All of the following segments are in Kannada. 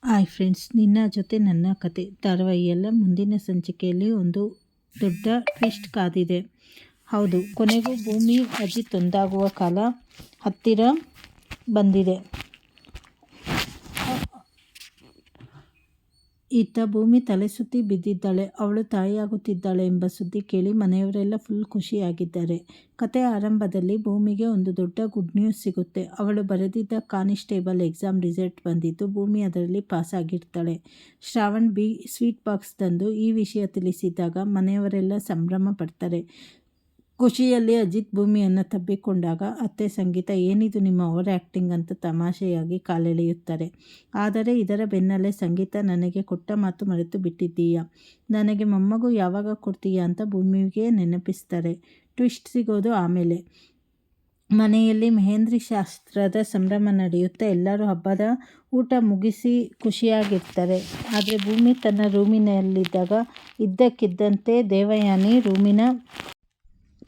ಹಾಯ್ ಫ್ರೆಂಡ್ಸ್, ನಿನ್ನ ಜೊತೆ ನನ್ನ ಕತೆ ಧಾರಾವಾಹಿಯೆಲ್ಲ ಮುಂದಿನ ಸಂಚಿಕೆಯಲ್ಲಿ ಒಂದು ದೊಡ್ಡ ಟ್ವಿಸ್ಟ್ ಕಾದಿದೆ. ಹೌದು, ಕೊನೆಗೂ ಭೂಮಿ ಅಜಿತ್ ಒಂದಾಗುವ ಕಾಲ ಹತ್ತಿರ ಬಂದಿದೆ. ಇತ್ತ ಭೂಮಿ ತಲೆ ಸುತ್ತಿ ಬಿದ್ದಿದ್ದಾಳೆ. ಅವಳು ತಾಯಿಯಾಗುತ್ತಿದ್ದಾಳೆ ಎಂಬ ಸುದ್ದಿ ಕೇಳಿ ಮನೆಯವರೆಲ್ಲ ಫುಲ್ ಖುಷಿಯಾಗಿದ್ದಾರೆ. ಕತೆ ಆರಂಭದಲ್ಲಿ ಭೂಮಿಗೆ ಒಂದು ದೊಡ್ಡ ಗುಡ್ ನ್ಯೂಸ್ ಸಿಗುತ್ತೆ. ಅವಳು ಬರೆದಿದ್ದ ಕಾನಿಸ್ಟೇಬಲ್ ಎಕ್ಸಾಮ್ ರಿಸಲ್ಟ್ ಬಂದಿದ್ದು ಭೂಮಿ ಅದರಲ್ಲಿ ಪಾಸ್ ಆಗಿರ್ತಾಳೆ. ಶ್ರಾವಣ್ ಸ್ವೀಟ್ ಬಾಕ್ಸ್ ತಂದು ಈ ವಿಷಯ ತಿಳಿಸಿದಾಗ ಮನೆಯವರೆಲ್ಲ ಸಂಭ್ರಮ ಪಡ್ತಾರೆ. ಖುಷಿಯಲ್ಲಿ ಅಜಿತ್ ಭೂಮಿಯನ್ನು ತಬ್ಬಿಕೊಂಡಾಗ ಅತ್ತೆ ಸಂಗೀತ ಏನಿದು ನಿಮ್ಮ ಓವರ್ ಆ್ಯಕ್ಟಿಂಗ್ ಅಂತ ತಮಾಷೆಯಾಗಿ ಕಾಲೆಳೆಯುತ್ತಾರೆ. ಆದರೆ ಇದರ ಬೆನ್ನಲ್ಲೇ ಸಂಗೀತ ನನಗೆ ಕೊಟ್ಟ ಮಾತು ಮರೆತು ಬಿಟ್ಟಿದ್ದೀಯಾ, ನನಗೆ ಮೊಮ್ಮಗು ಯಾವಾಗ ಕೊಡ್ತೀಯಾ ಅಂತ ಭೂಮಿಗೆ ನೆನಪಿಸ್ತಾರೆ. ಟ್ವಿಸ್ಟ್ ಸಿಗೋದು ಆಮೇಲೆ. ಮನೆಯಲ್ಲಿ ಮೆಹಂದಿ ಶಾಸ್ತ್ರದ ಸಂಭ್ರಮ ನಡೆಯುತ್ತಾ ಎಲ್ಲರೂ ಹಬ್ಬದ ಊಟ ಮುಗಿಸಿ ಖುಷಿಯಾಗಿರ್ತಾರೆ. ಆದರೆ ಭೂಮಿ ತನ್ನ ರೂಮಿನಲ್ಲಿದ್ದಾಗ ಇದ್ದಕ್ಕಿದ್ದಂತೆ ದೇವಯಾನಿ ರೂಮಿನ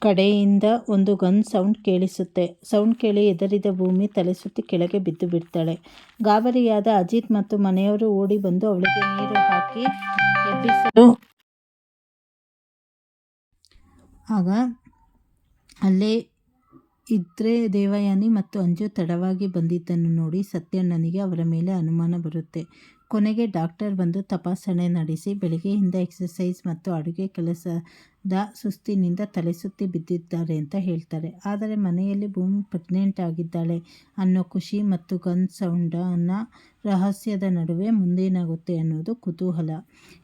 ಕಡೆಯಿಂದ ಒಂದು ಗನ್ ಸೌಂಡ್ ಕೇಳಿಸುತ್ತೆ. ಸೌಂಡ್ ಕೇಳಿ ಹೆದರಿದ ಭೂಮಿ ತಲೆ ಸುತ್ತಿ ಕೆಳಗೆ ಬಿದ್ದು ಬಿಡ್ತಾಳೆ. ಗಾಬರಿಯಾದ ಅಜಿತ್ ಮತ್ತು ಮನೆಯವರು ಓಡಿ ಬಂದು ಅವಳಿಗೆ ನೀರು ಹಾಕಿ ಎಬ್ಬಿಸಲು ಆಗ ಅಲ್ಲೇ ಇದ್ರೆ ದೇವಯಾನಿ ಮತ್ತು ಅಂಜು ತಡವಾಗಿ ಬಂದಿದ್ದನ್ನು ನೋಡಿ ಸತ್ಯಣ್ಣನಿಗೆ ಅವರ ಮೇಲೆ ಅನುಮಾನ ಬರುತ್ತೆ. ಕೊನೆಗೆ ಡಾಕ್ಟರ್ ಬಂದು ತಪಾಸಣೆ ನಡೆಸಿ ಬೆಳಗ್ಗೆಯಿಂದ ಎಕ್ಸಸೈಸ್ ಮತ್ತು ಅಡುಗೆ ಕೆಲಸದ ಸುಸ್ತಿನಿಂದ ತಲೆ ಸುತ್ತಿ ಬಿದ್ದಿದ್ದಾರೆ ಅಂತ ಹೇಳ್ತಾರೆ. ಆದರೆ ಮನೆಯಲ್ಲಿ ಭೂಮಿ ಪ್ರೆಗ್ನೆಂಟ್ ಆಗಿದ್ದಾಳೆ ಅನ್ನೋ ಖುಷಿ ಮತ್ತು ಗನ್ ಸೌಂಡನ ರಹಸ್ಯದ ನಡುವೆ ಮುಂದೇನಾಗುತ್ತೆ ಅನ್ನೋದು ಕುತೂಹಲ.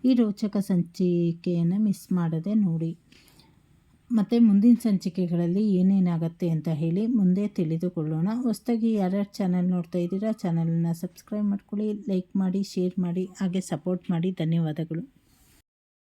ಈ ರೋಚಕ ಸಂಚಿಕೆಯನ್ನು ಮಿಸ್ ಮಾಡದೆ ನೋಡಿ. ಮತ್ತು ಮುಂದಿನ ಸಂಚಿಕೆಗಳಲ್ಲಿ ಏನೇನಾಗುತ್ತೆ ಅಂತ ಹೇಳಿ ಮುಂದೆ ತಿಳಿದುಕೊಳ್ಳೋಣ. ಹೊಸದಾಗಿ ಯಾರ್ಯಾರು ಚಾನಲ್ ನೋಡ್ತಾ ಇದ್ದೀರಾ ಚಾನಲನ್ನು ಸಬ್ಸ್ಕ್ರೈಬ್ ಮಾಡ್ಕೊಳ್ಳಿ, ಲೈಕ್ ಮಾಡಿ, ಶೇರ್ ಮಾಡಿ, ಹಾಗೆ ಸಪೋರ್ಟ್ ಮಾಡಿ. ಧನ್ಯವಾದಗಳು.